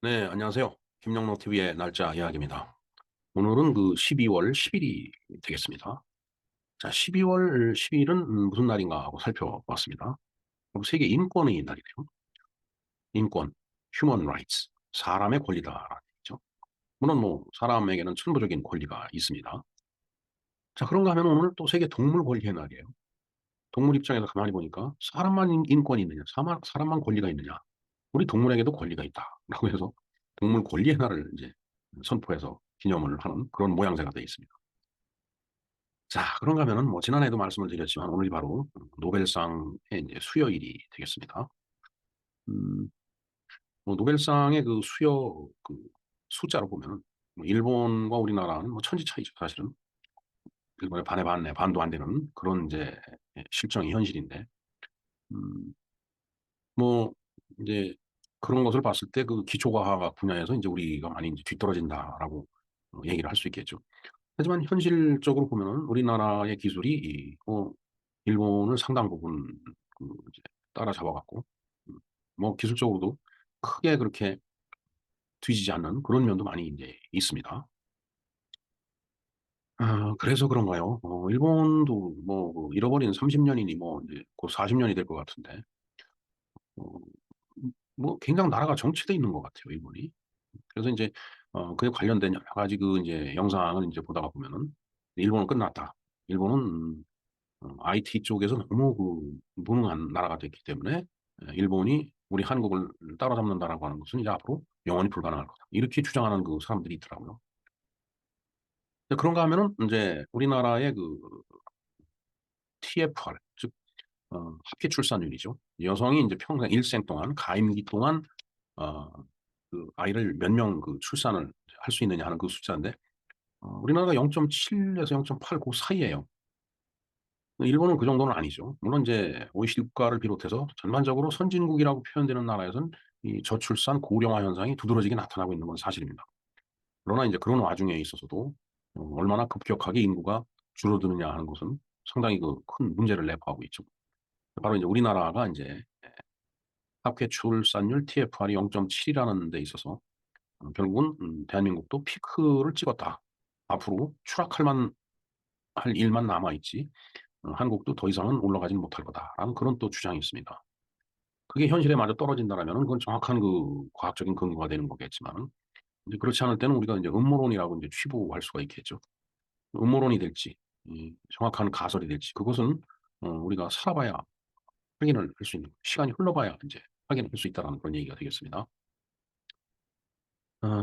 네, 안녕하세요. 김영로 TV의 날짜 이야기입니다. 오늘은 그 12월 10일이 되겠습니다. 자, 12월 10일은 무슨 날인가 하고 살펴봤습니다. 그리고 세계 인권의 날이네요. 인권, human rights, 사람의 권리다라는 얘기죠. 물론 뭐 사람에게는 천부적인 권리가 있습니다. 자, 그런가 하면 오늘 또 세계 동물 권리의 날이에요. 동물 입장에서 가만히 보니까 사람만 인권이 있느냐, 사람만 권리가 있느냐, 우리 동물에게도 권리가 있다라고 해서 동물 권리의 날을 이제 선포해서 기념을 하는 그런 모양새가 되어 있습니다. 자, 그런가 하면은 뭐 지난해에도 말씀을 드렸지만 오늘이 바로 노벨상의 이제 수여일이 되겠습니다. 음, 뭐 노벨상의 그 수여 그 숫자로 보면은 뭐 일본과 우리나라는 뭐 천지 차이죠, 사실은. 일본의 반의 반에 반도 안 되는 그런 이제 실정이 현실인데, 음, 뭐 이제 그런 것을 봤을 때 그 기초과학 분야에서 이제 우리가 많이 이제 뒤떨어진다라고 얘기를 할 수 있겠죠. 하지만 현실적으로 보면은 우리나라의 기술이 일본을 상당 부분 이제 따라잡아갖고 음, 뭐 기술적으로도 크게 그렇게 뒤지지 않는 그런 면도 많이 이제 있습니다. 아, 그래서 그런가요? 일본도 뭐 잃어버린 30년이니 뭐 이제 곧 40년이 될 것 같은데 어, 뭐 굉장히 나라가 정체돼 있는 것 같아요, 일본이. 그래서 이제 그에 관련된 여러 가지 그 이제 영상을 이제 보다가 보면은 일본은 끝났다. 일본은 IT 쪽에서 너무 그 무능한 나라가 됐기 때문에 일본이 우리 한국을 따라잡는다라고 하는 것은 이제 앞으로 영원히 불가능할 거다. 이렇게 주장하는 그 사람들이 있더라고요. 근데 그런가 하면은 이제 우리나라의 그 TFR, 즉 합계 출산율이죠. 여성이 이제 평생 일생 동안 가임기 동안 어, 그 아이를 몇 명 그 출산을 할 수 있느냐 하는 그 숫자인데 우리나라가 0.7에서 0.8 그 사이예요. 일본은 그 정도는 아니죠. 물론 이제 OECD 국가를 비롯해서 전반적으로 선진국이라고 표현되는 나라에서는 이 저출산 고령화 현상이 두드러지게 나타나고 있는 건 사실입니다. 그러나 이제 그런 와중에 있어서도 얼마나 급격하게 인구가 줄어드느냐 하는 것은 상당히 그 큰 문제를 내포하고 있죠. 바로 이제 우리나라가 이제 합계 출산율 TFR이 0.7이라는 데 있어서 결국은 대한민국도 피크를 찍었다. 앞으로 추락할 만 할 일만 남아 있지 한국도 더 이상은 올라가지는 못할 거다라는 그런 또 주장이 있습니다. 그게 현실에 마저 떨어진다라면 그건 정확한 그 과학적인 근거가 되는 거겠지만 이제 그렇지 않을 때는 우리가 이제 음모론이라고 이제 취부할 수가 있겠죠. 음모론이 될지 정확한 가설이 될지 그것은 우리가 살아봐야 확인을 할 수 있는 시간이 흘러봐야 이제 확인할 수 있다라는 그런 얘기가 되겠습니다.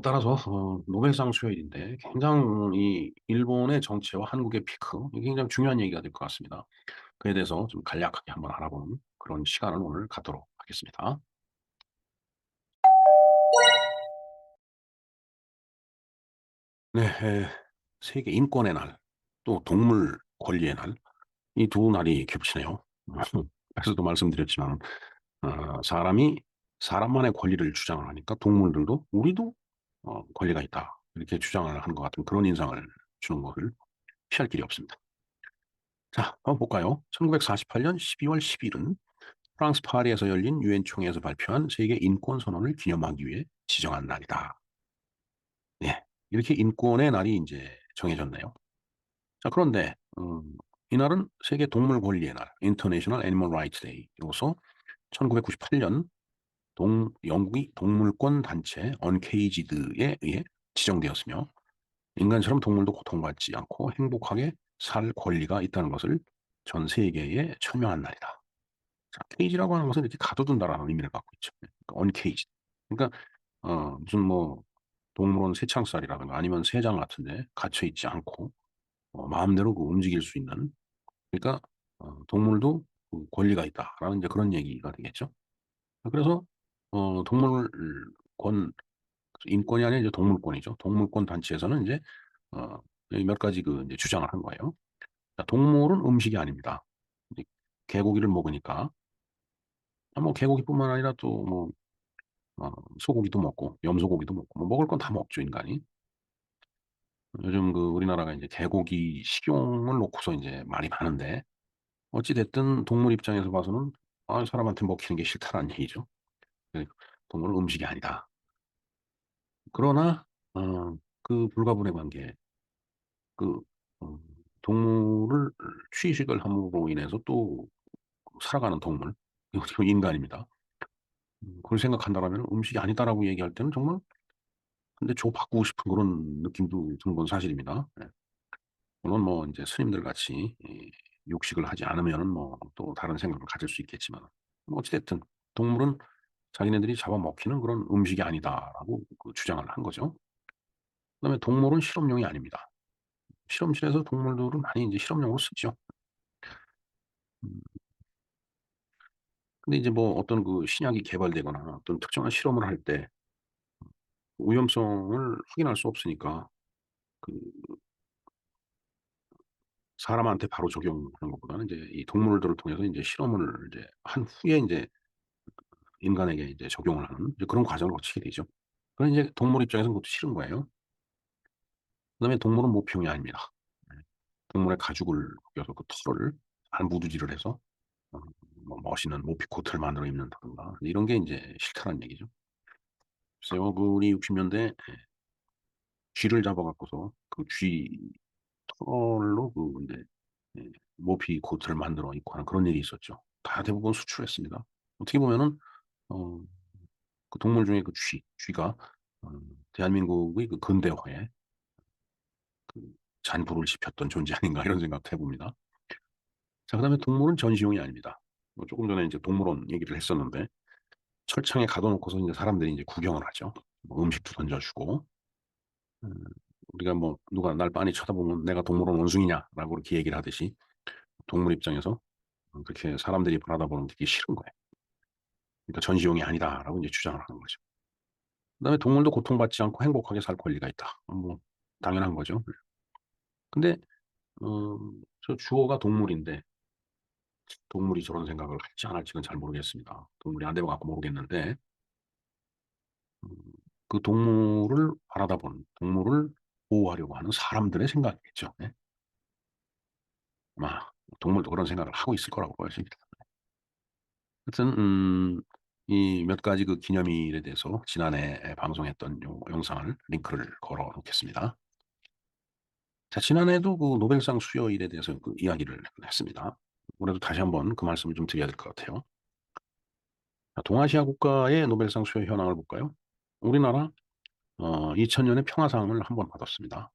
따라서 노벨상 수요일인데 굉장히 일본의 정체와 한국의 피크 이게 굉장히 중요한 얘기가 될 것 같습니다. 그에 대해서 좀 간략하게 한번 알아보는 그런 시간을 오늘 갖도록 하겠습니다. 네, 세계 인권의 날, 또 동물 권리의 날, 이 두 날이 겹치네요. 앞에서도 말씀드렸지만, 사람이 사람만의 권리를 주장을 하니까 동물들도 우리도 권리가 있다. 이렇게 주장을 하는 것 같은 그런 인상을 주는 것을 피할 길이 없습니다. 자, 한번 볼까요? 1948년 12월 10일은 프랑스 파리에서 열린 유엔 총회에서 발표한 세계 인권 선언을 기념하기 위해 지정한 날이다. 네, 이렇게 인권의 날이 이제 정해졌네요. 자, 그런데 이날은 세계 동물 권리의 날, International Animal Rights Day로서 1998년 영국이 동물권 단체 언케이지드에 의해 지정되었으며 인간처럼 동물도 고통받지 않고 행복하게 살 권리가 있다는 것을 전 세계에 천명한 날이다. 자, 케이지라고 하는 것은 이렇게 가둬둔다라는 의미를 갖고 있죠. 그러니까 언케이지. 그러니까 무슨 뭐 동물원 새창살이라든가 아니면 새장 같은데 갇혀 있지 않고 마음대로 그 움직일 수 있는 그러니까 동물도 그 권리가 있다라는 이제 그런 얘기가 되겠죠. 그래서 동물권 인권이 아니라 이제 동물권이죠. 동물권 단체에서는 이제 어, 몇 가지 그 이제 주장을 한 거예요. 자, 동물은 음식이 아닙니다. 이제 개고기를 먹으니까 뭐 개고기뿐만 아니라 또 뭐 소고기도 먹고 염소고기도 먹고 뭐 먹을 건 다 먹죠 인간이. 요즘 그 우리나라가 이제 개고기 식용을 놓고서 이제 말이 많은데 어찌 됐든 동물 입장에서 봐서는 사람한테 먹히는 게 싫다라는 얘기죠. 그러니까 동물은 음식이 아니다. 그러나 그 불가분의 관계, 그 어, 동물을 취식을 함으로 인해서 또 살아가는 동물, 이거 인간입니다. 그걸 생각한다라면 음식이 아니다라고 얘기할 때는 정말 근데 저 바꾸고 싶은 그런 느낌도 드는 건 사실입니다. 예. 물론 뭐 이제 스님들 같이 이 육식을 하지 않으면은 뭐 또 다른 생각을 가질 수 있겠지만 뭐 어찌 됐든 동물은 자기네들이 잡아먹히는 그런 음식이 아니다라고 그 주장을 한 거죠. 그다음에 동물은 실험용이 아닙니다. 실험실에서 동물들은 많이 이제 실험용으로 쓰죠. 음 근데 이제 뭐 어떤 그 신약이 개발되거나 어떤 특정한 실험을 할 때 위험성을 확인할 수 없으니까 그 사람한테 바로 적용하는 것보다는 이제 이 동물들을 통해서 인제 실험을 이제 한 후에 인제 인간에게 이제 적용을 하는 이제 그런 과정을 거치게 되죠. 그건 이제 동물 입장에서는 그것도 싫은 거예요. 그다음에 동물은 모피용이 아닙니다. 네. 동물의 가죽을 벗겨서 그 털을 안부두질을 해서 어 뭐 멋있는 모피 코트를 만들어 입는다든가 이런 게 인제 싫다는 얘기죠. 글쎄요. 그 우리 60 년대에 쥐를 잡아 갖고서 그 쥐 털로 그 인제 예 모피 코트를 만들어 입고 하는 그런 일이 있었죠. 다 대부분 수출했습니다. 어떻게 보면은 어 그 동물 중에 그 쥐가 어 대한민국의 그 근대화에 그 잔불을 지폈던 존재 아닌가 이런 생각도 해 봅니다. 자 그다음에 동물은 전시용이 아닙니다. 뭐 조금 전에 인제 동물원 얘기를 했었는데 철창에 가둬 놓고서 인제 사람들이 인제 구경을 하죠. 뭐 음식도 던져 주고 음 우리가 뭐 누가 날 빤히 쳐다보면 "내가 동물원 원숭이냐?"라고 그렇게 얘기를 하듯이 동물 입장에서 그렇게 사람들이 바라다보는 게 되게 싫은 거예요. 그러니까 "전시용이 아니다."라고 인제 주장을 하는 거죠. 그다음에 동물도 고통받지 않고 행복하게 살 권리가 있다. 뭐 당연한 거죠. 근데 저 주어가 동물인데 동물이 저런 생각을 할지 안 할지는 잘 모르겠습니다. 동물이 안 돼 갖고 모르겠는데 음 그 동물을 바라다 보는 동물을 보호하려고 하는 사람들의 생각이겠죠. 네. 아마 동물도 그런 생각을 하고 있을 거라고 보여집니다. 하여튼 이 몇 가지 그 기념일에 대해서 지난해 방송했던 요 영상을 링크를 걸어 놓겠습니다. 자 지난해에도 그 노벨상 수여일에 대해서 그 이야기를 했습니다. 올해도 다시 한번 그 말씀을 좀 드려야 될 것 같아요. 자 동아시아 국가의 노벨상 수여 현황을 볼까요? 우리나라 2000 년에 평화상을 한 번 받았습니다.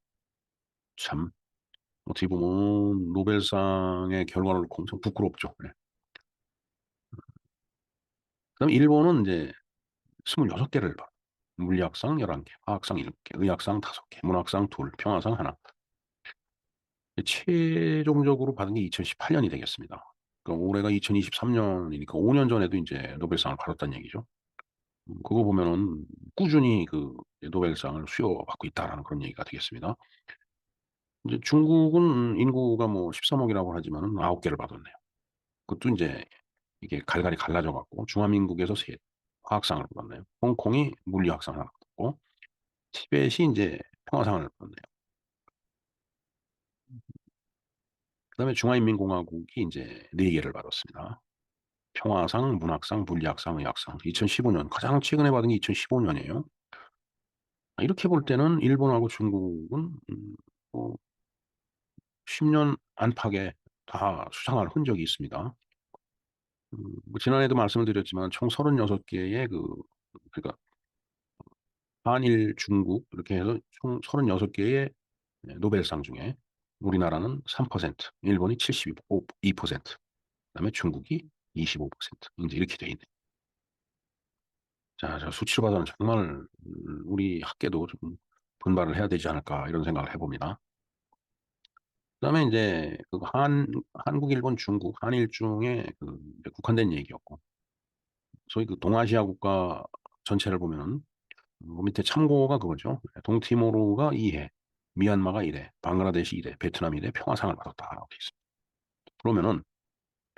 참 어떻게 보면 노벨상의 결과를 놓고 엄청 부끄럽죠. 네. 그다음에 일본은 인제 26 개를 받 물리학상 11 개, 화학상 7 개, 의학상 5 개, 문학상 2, 평화상 1. 최종적으로 받은 게 2018 년이 되겠습니다. 그러니까 올해가 2023 년이니까 5년 전에도 인제 노벨상을 받았다는 얘기죠. 그거 보면은 꾸준히 그 노벨상을 수여받고 있다라는 그런 얘기가 되겠습니다. 이제 중국은 인구가 뭐 13 억이라고 하지만은 9 개를 받았네요. 그것도 인제 이게 갈갈이 갈라져 갖고 중화민국에서 셋 화학상을 받았네요. 홍콩이 물리학상을 하나 받았고 티벳이 인제 평화상을 받았네요. 그다음에 중화인민공화국이 인제 4 개를 받았습니다. 평화상, 문학상, 물리학상, 의학상. 2015 년 가장 최근에 받은 게 2015 년이에요. 이렇게 볼 때는 일본하고 중국은 뭐 10년 안팎에 다 수상할 흔적이 있습니다. 뭐 지난해도 말씀을 드렸지만 총 36 개의 그러니까 한일, 중국 이렇게 해서 총 36 개의 노벨상 중에 우리나라는 3%, 일본이 72% 그다음에 중국이 25% 인제 이렇게 돼 있네요. 자 저 수치로 봐서는 정말 우리 학계도 좀 '분발을 해야 되지 않을까.' 이런 생각을 해 봅니다. 그다음에 인제 그 한국, 일본, 중국, 한일 중에 그 이제 국한된 얘기였고 소위 그 동아시아 국가 전체를 보면은 밑에 참고가 그거죠. 동티모르가 2 회, 미얀마가 1 회, 방글라데시 1 회, 베트남이 1회 평화상을 받았다라고 돼 있습니다. 그러면은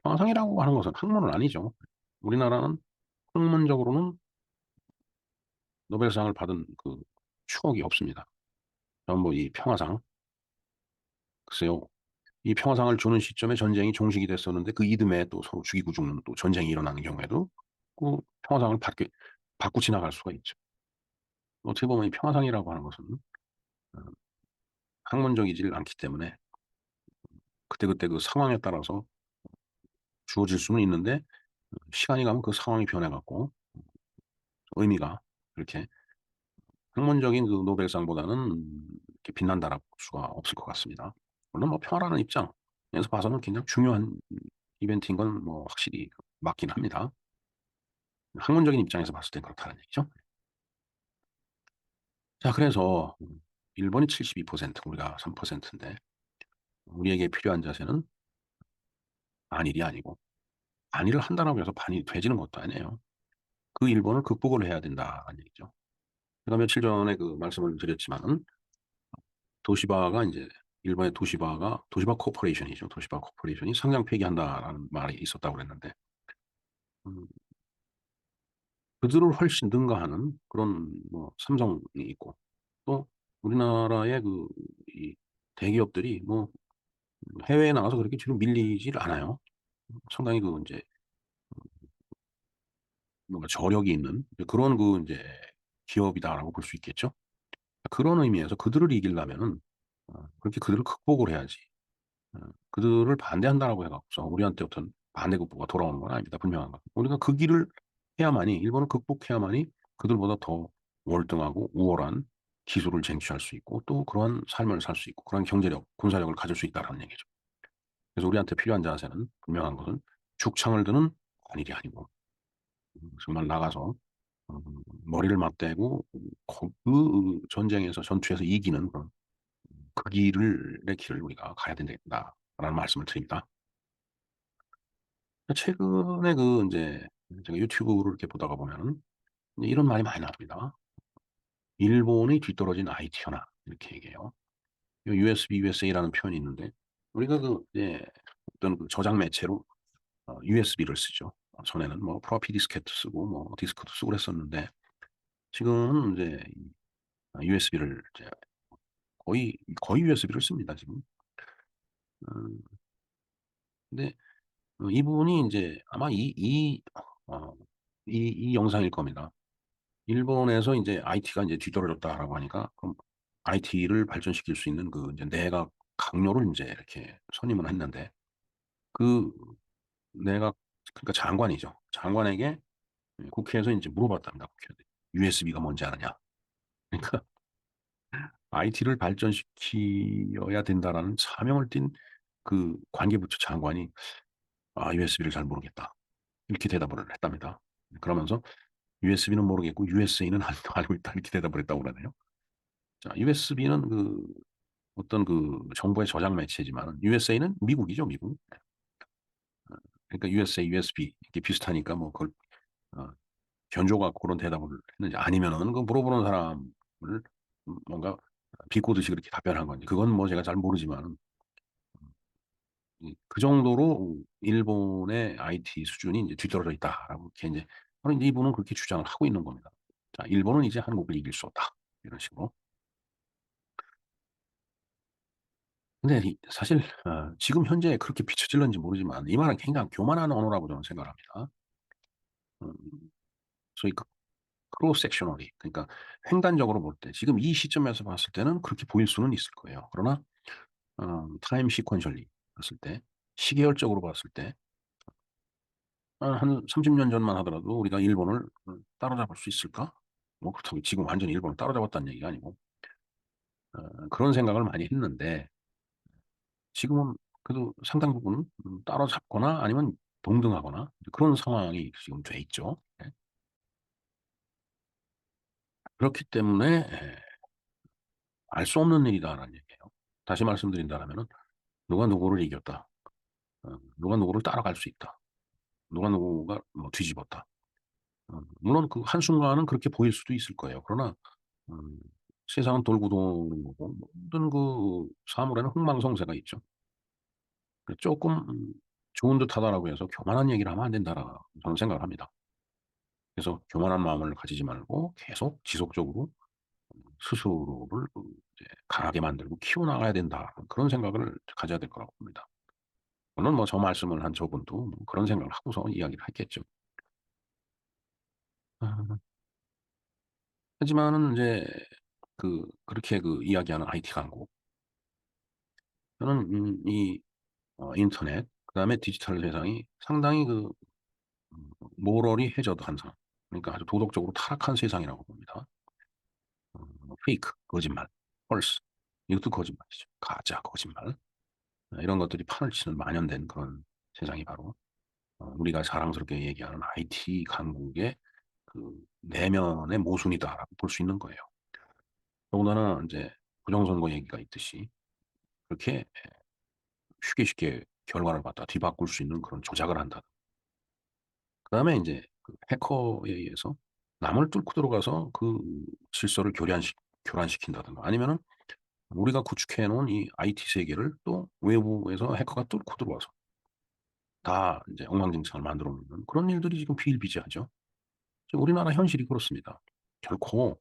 평화상이라고 하는 것은 학문은 아니죠. 우리나라는 학문적으로는 노벨상을 받은 그 추억이 없습니다. 전부 이 평화상 글쎄요. 이 평화상을 주는 시점에 전쟁이 종식이 됐었는데 그 이듬해 또 서로 죽이고 죽는 또 전쟁이 일어나는 경우에도 그 평화상을 받게 받고 지나갈 수가 있죠. 어떻게 보면 이 평화상이라고 하는 것은 어 학문적이질 않기 때문에 그때그때 그 상황에 따라서 주어질 수는 있는데 시간이 가면 그 상황이 변해 갖고 의미가 그렇게 학문적인 그 노벨상보다는 이렇게 빛난다라고 볼 수가 없을 것 같습니다. 물론 뭐 평화라는 입장에서 봐서는 굉장히 중요한 이벤트인 건 뭐 확실히 맞긴 합니다. 학문적인 입장에서 봤을 땐 그렇다는 얘기죠. 자, 그래서 일본이 72%, 우리가 3%인데 우리에게 필요한 자세는 반일이 아니고, 반일을 한다라고 해서 반일이 되지는 것도 아니에요. 그 일본을 극복을 해야 된다는 얘기죠. 제가 며칠 전에 그 말씀을 드렸지만은 도시바가 이제 일본의 도시바 코퍼레이션이죠. 도시바 코퍼레이션이 상장 폐기한다라는 말이 있었다고 그랬는데 음 그들을 훨씬 능가하는 그런 뭐 삼성이 있고 또 우리나라의 그 이 대기업들이 뭐 해외에 나가서 그렇게 뒤로 밀리질 않아요. 상당히 그 인제 뭔가 저력이 있는 그런 그 인제 기업이다라고 볼 수 있겠죠. 그런 의미에서 그들을 이기려면은 그렇게 그들을 극복을 해야지 그들을 반대한다라고 해 갖고서 우리한테 어떤 반대 극보가 돌아오는 건 아닙니다. 분명한 건. 우리가 그 길을 해야만이 일본을 극복해야만이 그들보다 더 월등하고 우월한 기술을 쟁취할 수 있고 또 그러한 삶을 살 수 있고 그러한 경제력, 군사력을 가질 수 있다라는 얘기죠. 그래서 우리한테 필요한 자세는 분명한 것은 죽창을 드는 관일이 아니고 정말 나가서 음 머리를 맞대고 그 전쟁에서 전투에서 이기는 그런 그 길을 의 길을 우리가 가야 된다라는 말씀을 드립니다. 최근에 그 인제 제가 유튜브를 이렇게 보다가 보면은 이제 이런 말이 많이 나옵니다. "일본이 뒤떨어진 IT 현안." 이렇게 얘기해요. 요 USB, USA라는 표현이 있는데 우리가 그 이제 어떤 그 저장 매체로 USB를 쓰죠. 전에는 뭐 floppy 디스켓도 쓰고 뭐 디스크도 쓰고 그랬었는데 지금은 인제 USB를 이제 거의 USB를 씁니다 지금. 음 근데 이분이 인제 아마 어 이 영상일 겁니다. 일본에서 인제 "IT가 인제 뒤떨어졌다."라고 하니까 그럼 IT를 발전시킬 수 있는 그 인제 내각 강요를 인제 이렇게 선임을 했는데 그 내각 그러니까 장관이죠. 장관에게 국회에서 인제 물어봤답니다, 국회의원들이. "USB가 뭔지 아느냐?" 그러니까 "IT를 발전시켜야 된다."라는 사명을 띤 그 관계부처 장관이 "아 USB를 잘 모르겠다." 이렇게 대답을 했답니다. 그러면서 "USB는 모르겠고 USA는 알고 있다." 이렇게 대답을 했다고 그러네요. 자, USB는 그 어떤 그 정보의 저장 매체지만은 USA는 미국이죠, 미국. 그러니까 USA, USB 이렇게 비슷하니까 뭐 그걸 어 견조 갖고 그런 대답을 했는지 아니면은 그 물어보는 사람을 뭔가 비꼬듯이 그렇게 답변한 건지 그건 뭐 제가 잘 모르지만은 그 정도로 일본의 IT 수준이 인제 뒤떨어져 있다라고 이렇게 인제 바로 인제 이분은 그렇게 주장을 하고 있는 겁니다. 자, "일본은 이제 한국을 이길 수 없다." 이런 식으로. 근데 이 사실 지금 현재 그렇게 비춰질는지 모르지만 이 말은 굉장히 교만한 언어라고 저는 생각을 합니다. 음 소위 그 크로스 섹셔널리 그러니까 횡단적으로 볼 때 지금 이 시점에서 봤을 때는 그렇게 보일 수는 있을 거예요. 그러나 타임 시퀀셜리 봤을 때 시계열적으로 봤을 때 한 30년 전만 하더라도 우리가 일본을 따라잡을 수 있을까? 뭐 그렇다고 지금 완전히 일본을 따라잡았다는 얘기가 아니고 그런 생각을 많이 했는데 지금은 그래도 상당 부분 따라잡거나 아니면 동등하거나 그런 상황이 지금 돼 있죠. 예. 그렇기 때문에 알 수 없는 일이다라는 얘기예요. 다시 말씀드린다라면은 누가 누구를 이겼다. 누가 누구를 따라갈 수 있다. 누가 누구가 뭐 뒤집었다. 물론 그 한순간은 그렇게 보일 수도 있을 거예요. 그러나 음 세상은 돌고 도는 거고 모든 그 사물에는 흥망성쇠가 있죠. 그 쪼끔 '좋은 듯하다.'라고 해서 교만한 얘기를 하면 안 된다라고 저는 생각을 합니다. 그래서 교만한 마음을 가지지 말고 계속 지속적으로 스스로를 이제 강하게 만들고 키워나가야 된다. 그런 생각을 가져야 될 거라고 봅니다. 물론 뭐 저 말씀을 한 저분도 뭐 그런 생각을 하고서 이야기를 했겠죠. 아 하지만은 이제 그렇게 이야기하는 IT 강국, 저는 이 인터넷 그다음에 디지털 세상이 상당히 모럴이 해저드한 상, 그러니까 아주 도덕적으로 타락한 세상이라고 봅니다. 페이크, 거짓말, 펄스, 이것도 거짓말이죠. 가짜, 거짓말. 이런 것들이 판을 치는 만연된 그런 세상이 바로 우리가 자랑스럽게 얘기하는 IT 강국의 내면의 모순이다라고 볼 수 있는 거예요. 더군다나 이제 부정선거 얘기가 있듯이 그렇게 쉽게 쉽게 결과를 갖다 뒤바꿀 수 있는 그런 조작을 한다. 그다음에 이제 해커에 의해서 남을 뚫고 들어가서 질서를 교란시킨다든가, 아니면은 우리가 구축해 놓은 이 IT 세계를 또 외부에서 해커가 뚫고 들어와서 다 이제 엉망진창을 만들어 놓는 그런 일들이 지금 비일비재하죠. 지금 우리나라 현실이 그렇습니다. 결코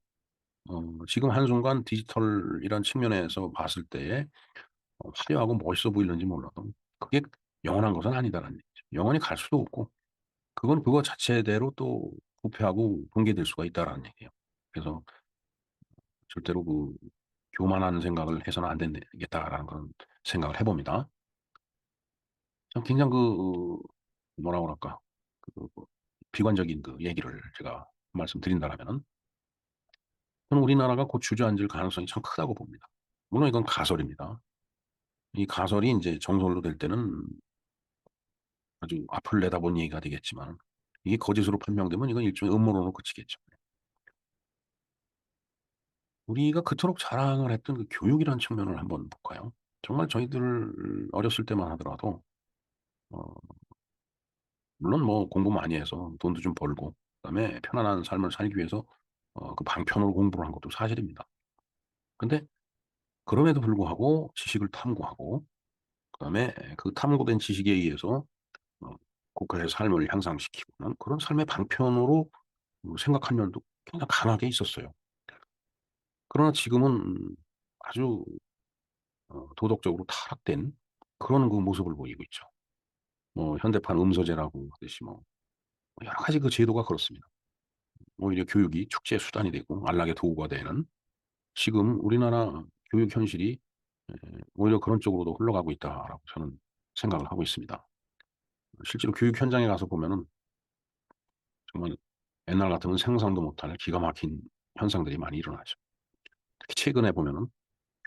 지금 한순간 디지털이란 측면에서 봤을 때에 화려하고 멋있어 보이는지 몰라도 그게 영원한 것은 아니다라는 얘기죠. 영원히 갈 수도 없고, 그건 그거 자체대로 또 부패하고 붕괴될 수가 있다라는 얘기예요. 그래서 절대로 교만한 생각을 해서는 안 되겠다라는 그런 생각을 해봅니다. 참 굉장히 뭐라 그럴까, 비관적인 얘기를 제가 말씀드린다라면은, 저는 우리나라가 곧 주저앉을 가능성이 참 크다고 봅니다. 물론 이건 가설입니다. 이 가설이 이제 정설로 될 때는 아주 앞을 내다본 얘기가 되겠지만, 이게 거짓으로 판명되면 이건 일종의 음모론으로 그치겠죠. 우리가 그토록 자랑을 했던 교육이라는 측면을 한번 볼까요? 정말 저희들 어렸을 때만 하더라도 어 물론 뭐 공부 많이 해서 돈도 좀 벌고 그다음에 편안한 삶을 살기 위해서 방편으로 공부를 한 것도 사실입니다. 근데 그럼에도 불구하고 지식을 탐구하고 그다음에 그 탐구된 지식에 의해서 어 국가의 삶을 향상시키고는 그런 삶의 방편으로 생각한 면도 굉장히 강하게 있었어요. 그러나 지금은 아주 도덕적으로 타락된 그런 모습을 보이고 있죠. 뭐 현대판 음서제라고 하듯이 뭐 여러 가지 제도가 그렇습니다. 오히려 교육이 축제의 수단이 되고 안락의 도구가 되는 지금 우리나라 교육 현실이 오히려 그런 쪽으로도 흘러가고 있다라고 저는 생각을 하고 있습니다. 실제로 교육 현장에 가서 보면은 정말 옛날 같으면 상상도 못할 기가 막힌 현상들이 많이 일어나죠. 특히 최근에 보면은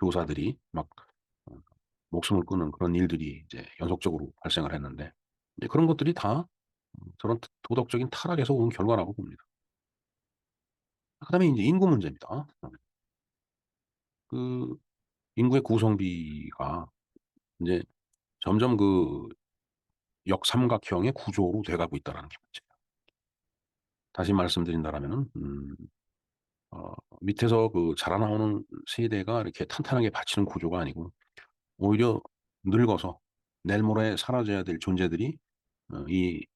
교사들이 막 어 목숨을 끊는 그런 일들이 이제 연속적으로 발생을 했는데, 이제 그런 것들이 다 저런 도덕적인 타락에서 온 결과라고 봅니다. 그다음에 인제 인구 문제입니다. 그 인구의 구성비가 인제 점점 역삼각형의 구조로 돼 가고 있다라는 게 문제예요. 다시 말씀드린다라면은 어 밑에서 자라나오는 세대가 이렇게 탄탄하게 받치는 구조가 아니고, 오히려 늙어서 내일 모레 사라져야 될 존재들이 이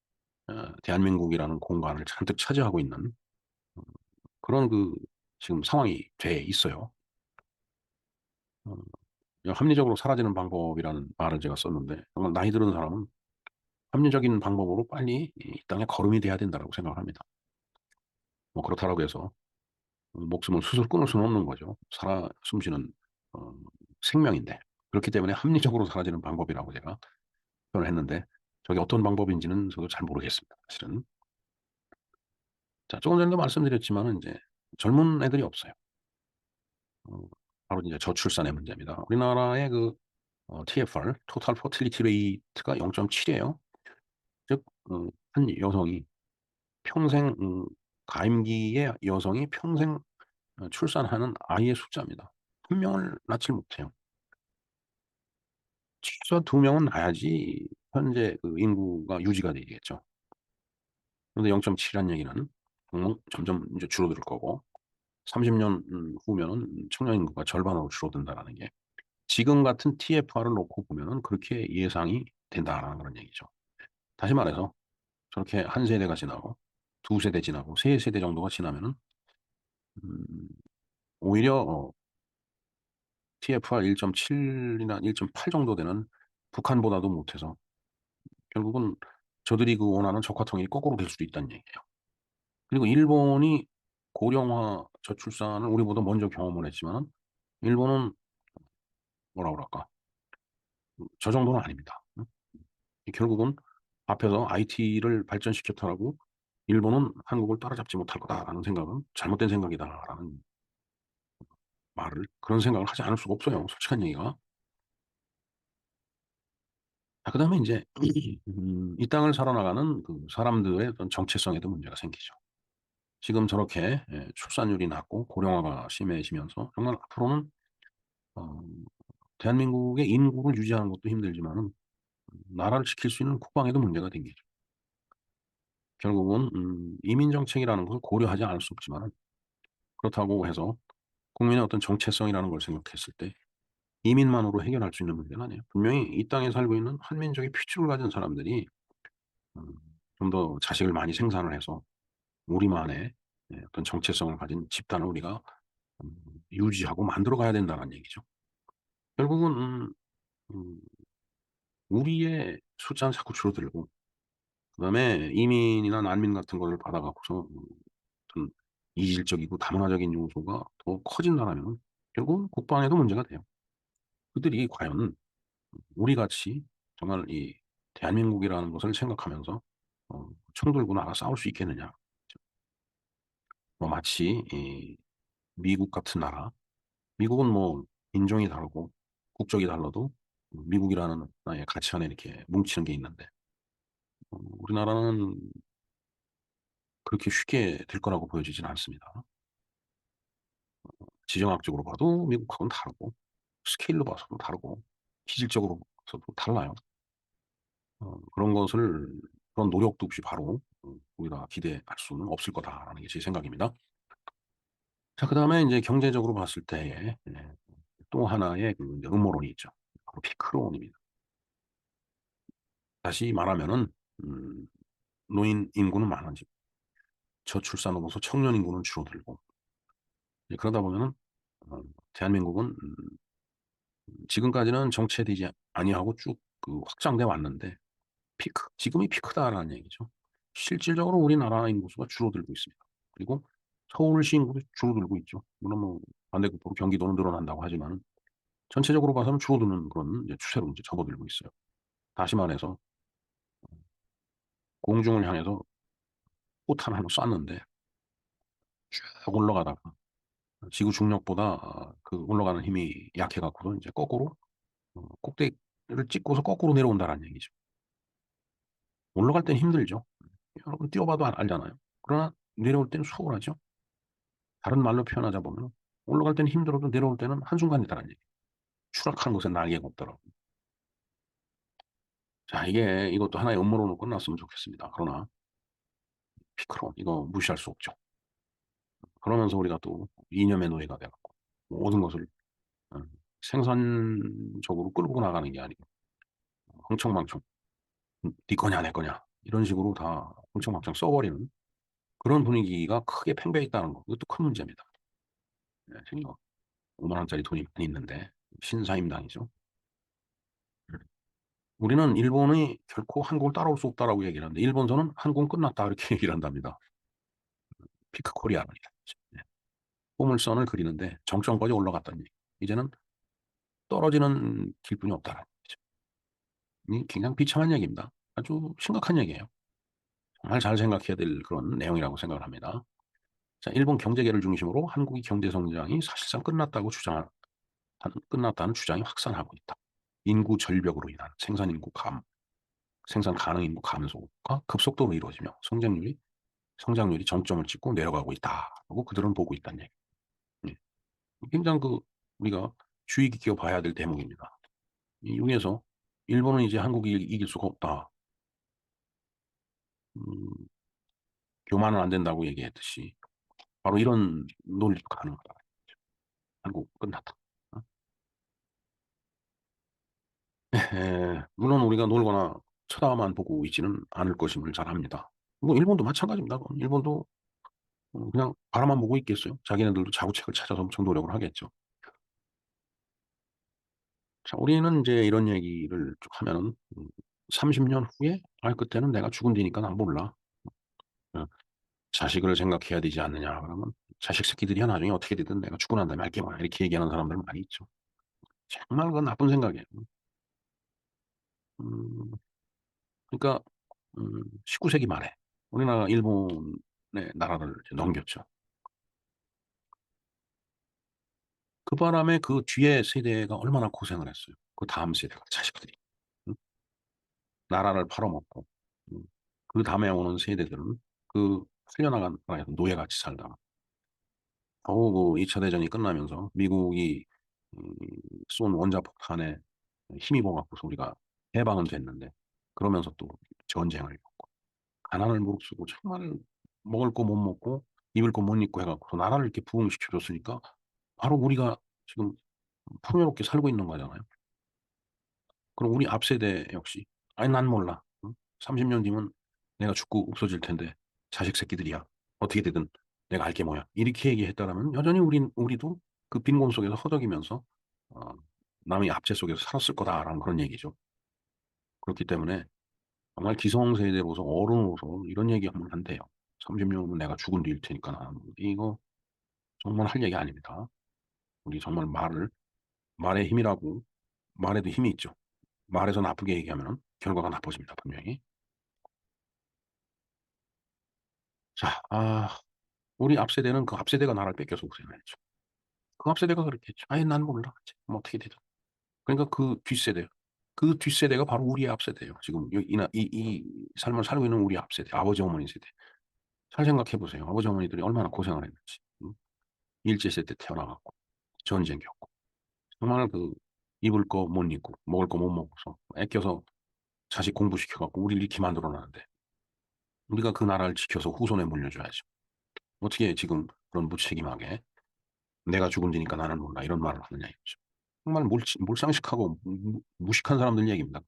대한민국이라는 공간을 잔뜩 차지하고 있는 어 그런 지금 상황이 돼 있어요. 어 합리적으로 사라지는 방법이라는 말을 제가 썼는데, 정말 나이 들은 사람은 합리적인 방법으로 빨리 이 땅에 거름이 돼야 된다라고 생각을 합니다. 뭐 그렇다라고 해서 목숨을 스스로 끊을 수는 없는 거죠. 살아 숨쉬는 어 생명인데. 그렇기 때문에 합리적으로 사라지는 방법이라고 제가 표현을 했는데, 저게 어떤 방법인지는 저도 잘 모르겠습니다, 사실은. 자, 조금 전에도 말씀드렸지만은 인제 젊은 애들이 없어요. 어 바로 이제 저출산의 문제입니다. 우리나라의 TFR Total Fertility Rate가 0.7 이에요. 즉 한 여성이 평생 가임기의 여성이 평생 출산하는 아이의 숫자입니다. 한 명을 낳질 못해요. 최소한 두 명은 낳아야지 현재 인구가 유지가 되겠죠. 그런데 0.7이라는 얘기는 점점 인제 줄어들 거고, 30년 후면은 청년 인구가 절반으로 줄어든다라는 게 지금 같은 TFR을 놓고 보면은 그렇게 예상이 된다라는 그런 얘기죠. 다시 말해서 저렇게 한 세대가 지나고 두 세대 지나고 세 세대 정도가 지나면은 음 오히려 TFR 1.7이나 1.8 정도 되는 북한보다도 못해서 결국은 저들이 원하는 적화 통일이 거꾸로 될 수도 있다는 얘기예요. 그리고 일본이 고령화 저출산을 우리보다 먼저 경험을 했지만은 일본은 뭐라 그럴까? 저 정도는 아닙니다. 결국은 앞에서 IT를 발전시켰다라고 일본은 한국을 따라잡지 못할 거다라는 생각은 잘못된 생각이다라는 말을 그런 생각을 하지 않을 수가 없어요. 솔직한 얘기가. 자, 그다음에 이제 이 땅을 살아나가는 그 사람들의 어떤 정체성에도 문제가 생기죠. 지금 저렇게 출산율이 낮고 고령화가 심해지면서 정말 앞으로는 어, 대한민국의 인구를 유지하는 것도 힘들지만은 나라를 지킬 수 있는 국방에도 문제가 생기죠. 결국은 이민 정책이라는 것을 고려하지 않을 수 없지만은 그렇다고 해서 국민의 어떤 정체성이라는 걸 생각했을 때 이민만으로 해결할 수 있는 문제는 아니에요. 분명히 이 땅에 살고 있는 한민족의 피줄을 가진 사람들이 좀 더 자식을 많이 생산을 해서 우리만의 어떤 정체성을 가진 집단을 우리가 음, 유지하고 만들어 가야 된다는 얘기죠. 결국은 음, 우리의 숫자는 자꾸 줄어들고 그다음에 이민이나 난민 같은 거를 받아갖고서 어떤 이질적이고 다문화적인 요소가 더 커진다면 결국 국방에도 문제가 돼요. 그들이 과연 우리같이 정말 이 대한민국이라는 것을 생각하면서 총 들고 나가 싸울 수 있겠느냐. 뭐 마치 이 미국 같은 나라, 미국은 뭐 인종이 다르고 국적이 달라도 미국이라는 나라의 가치 안에 이렇게 뭉치는 게 있는데 우리나라는 그렇게 쉽게 될 거라고 보여지지는 않습니다. 지정학적으로 봐도 미국하고는 다르고 스케일로 봐서도 다르고 기질적으로 봐서도 달라요. 그런 것을 그런 노력도 없이 바로 우리가 기대할 수는 없을 거다라는 게 제 생각입니다. 자, 그다음에 이제 경제적으로 봤을 때에 또 하나의 그 이제 음모론이 있죠. 바로 피크론입니다. 다시 말하면은 음, 노인 인구는 많아지고 저출산으로서 청년 인구는 줄어들고 이제 그러다 보면은 어, 대한민국은 지금까지는 정체되지 아니하고 쭉 그 확장돼 왔는데 지금이 피크다라는 얘기죠. 실질적으로 우리나라 인구수가 줄어들고 있습니다. 그리고 서울시 인구도 줄어들고 있죠. 물론 뭐 반대급부로 경기도는 늘어난다고 하지만 전체적으로 봐서는 줄어드는 그런 이제 추세로 이제 접어들고 있어요. 다시 말해서 공중을 향해서 포탄 하나 쐈는데 쭉 올라가다가 지구 중력보다 그 올라가는 힘이 약해갖고서 이제 거꾸로 꼭대기를 찍고서 거꾸로 내려온다는 얘기죠. 올라갈 땐 힘들죠. 여러분 뛰어봐도 알잖아요. 그러나 내려올 때는 수월하죠. 다른 말로 표현하자 보면 올라갈 때는 힘들어도 내려올 때는 한순간이다라는 얘기. 추락하는 것에 날개가 없더라고. 자, 이것도 하나의 음모론으로 끝났으면 좋겠습니다. 그러나 피크론 이거 무시할 수 없죠. 그러면서 우리가 또 이념의 노예가 돼갖고 모든 것을 어, 생산적으로 끌고 나가는 게 아니고 흥청망청 네 거냐 내 거냐 이런 식으로 다 흥청망청 써버리는 그런 분위기가 크게 팽배해 있다는 거 이것도 큰 문제입니다. 지금 5만 원짜리 돈이 많이 있는데 신사임당이죠. 우리는 일본이 결코 한국을 따라올 수 없다라고 얘기를 하는데 일본서는 한국은 끝났다 이렇게 얘기를 한답니다. 피크 코리아는 포물선을 그리는데 정점까지 올라갔다는 얘기. 이제는 떨어지는 길뿐이 없다라는 얘기죠. 이 굉장히 비참한 얘기입니다. 아주 심각한 얘기예요. 정말 잘 생각해야 될 그런 내용이라고 생각을 합니다. 자, 일본 경제계를 중심으로 한국의 경제 성장이 사실상 끝났다는 주장이 확산하고 있다. 인구 절벽으로 인한 생산 가능 인구 감소가 급속도로 이루어지며 성장률이 정점을 찍고 내려가고 있다고 그들은 보고 있다는 얘기. 예. 굉장히 우리가 주의 깊게 봐야 될 대목입니다. 이 중에서 일본은 이제 한국이 이길 수가 없다. 음, 교만은 안 된다고 얘기했듯이 바로 이런 논리도 가능하다. 한국 끝났다. 어? 물론 우리가 놀거나 쳐다만 보고 있지는 않을 것임을 잘 압니다. 뭐 일본도 마찬가지입니다. 일본도 그냥 바라만 보고 있겠어요. 자기네들도 자구책을 찾아서 엄청 노력을 하겠죠. 자, 우리는 이제 이런 얘기를 쭉 하면은 30년 후에 그때는 내가 죽은 뒤니까 난 몰라. 어, 자식을 생각해야 되지 않느냐 그러면 자식 새끼들이야 나중에 어떻게 되든 내가 죽고 난 다음에 할게 뭐야 이렇게 얘기하는 사람들 많이 있죠. 정말 그건 나쁜 생각이에요. 음, 그러니까 19세기 말에 우리나라가 일본의 나라를 이제 넘겼죠. 그 바람에 그 뒤에 세대가 얼마나 고생을 했어요. 그 다음 세대가 자식들이 응? 나라를 팔아먹고 음, 그 다음에 오는 세대들은 그 풀려나간 나라에서 노예같이 살다가 겨우 그 2차 대전이 끝나면서 미국이 음, 쏜 원자폭탄에 힘입어 갖고서 우리가 해방은 됐는데 그러면서 또 전쟁을 겪고 가난을 무릅쓰고 정말 먹을 거 못 먹고 입을 거 못 입고 해갖고 나라를 이렇게 부흥시켜 줬으니까 바로 우리가 지금 풍요롭게 살고 있는 거잖아요. 그럼 우리 앞 세대 역시 아니 난 몰라. 응? 30년 뒤면 내가 죽고 없어질 텐데 자식 새끼들이야. 어떻게 되든 내가 알게 뭐야. 이렇게 얘기했다라면 여전히 우리도 그 빈곤 속에서 허덕이면서 어, 남의 압제 속에서 살았을 거다라는 그런 얘기죠. 그렇기 때문에 정말 기성세대로서 어른으로서 이런 얘기하면 안 돼요. 30년 후면 내가 죽은 뒤일 테니까 나는 이거 정말 할 얘기 아닙니다. 우리 정말 말의 힘이라고 말에도 힘이 있죠. 말에서 나쁘게 얘기하면 결과가 나빠집니다. 분명히. 자, 우리 앞세대는 그 앞세대가 나를 뺏겨서 고생했죠. 그 앞세대가 그렇게 했죠. 아예 난 몰라. 뭐 어떻게 되든. 그러니까 그 뒷세대. 그 뒷세대가 바로 우리의 앞세대예요. 지금 이 삶을 살고 있는 우리 앞세대. 아버지 어머니 세대. 잘 생각해 보세요. 아버지 어머니들이 얼마나 고생을 했는지. 응? 일제시대 때 태어나갖고 전쟁 겪고 정말 그 입을 거 못 입고 먹을 거 못 먹고서 아껴서 자식 공부시켜갖고 우리를 이렇게 만들어놨는데 우리가 그 나라를 지켜서 후손에 물려줘야죠. 어떻게 지금 그런 무책임하게 내가 죽은 뒤니까 나는 몰라 이런 말을 하느냐 이거죠. 정말 몰상식하고 무식한 사람들 얘기입니다.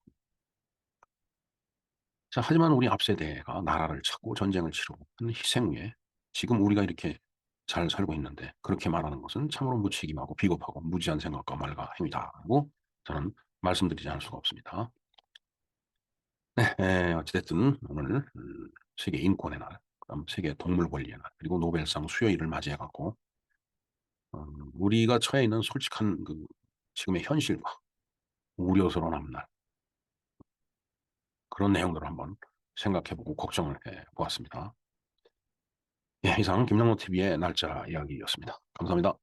자, 하지만 우리 앞세대가 나라를 찾고 전쟁을 치르고 한 희생 후에 지금 우리가 이렇게 잘 살고 있는데 그렇게 말하는 것은 참으로 무책임하고 비겁하고 무지한 생각과 말과 행위다라고 저는 말씀드리지 않을 수가 없습니다. 네, 어찌됐든 오늘 세계 인권의 날, 그다음 세계 동물 권리의 날, 그리고 노벨상 수요일을 맞이해갖고 우리가 처해 있는 솔직한 그 지금의 현실과 우려스러운 앞날 그런 내용들을 한번 생각해보고 걱정을 해보았습니다. 예, 이상 김영로 TV의 날짜 이야기였습니다. 감사합니다.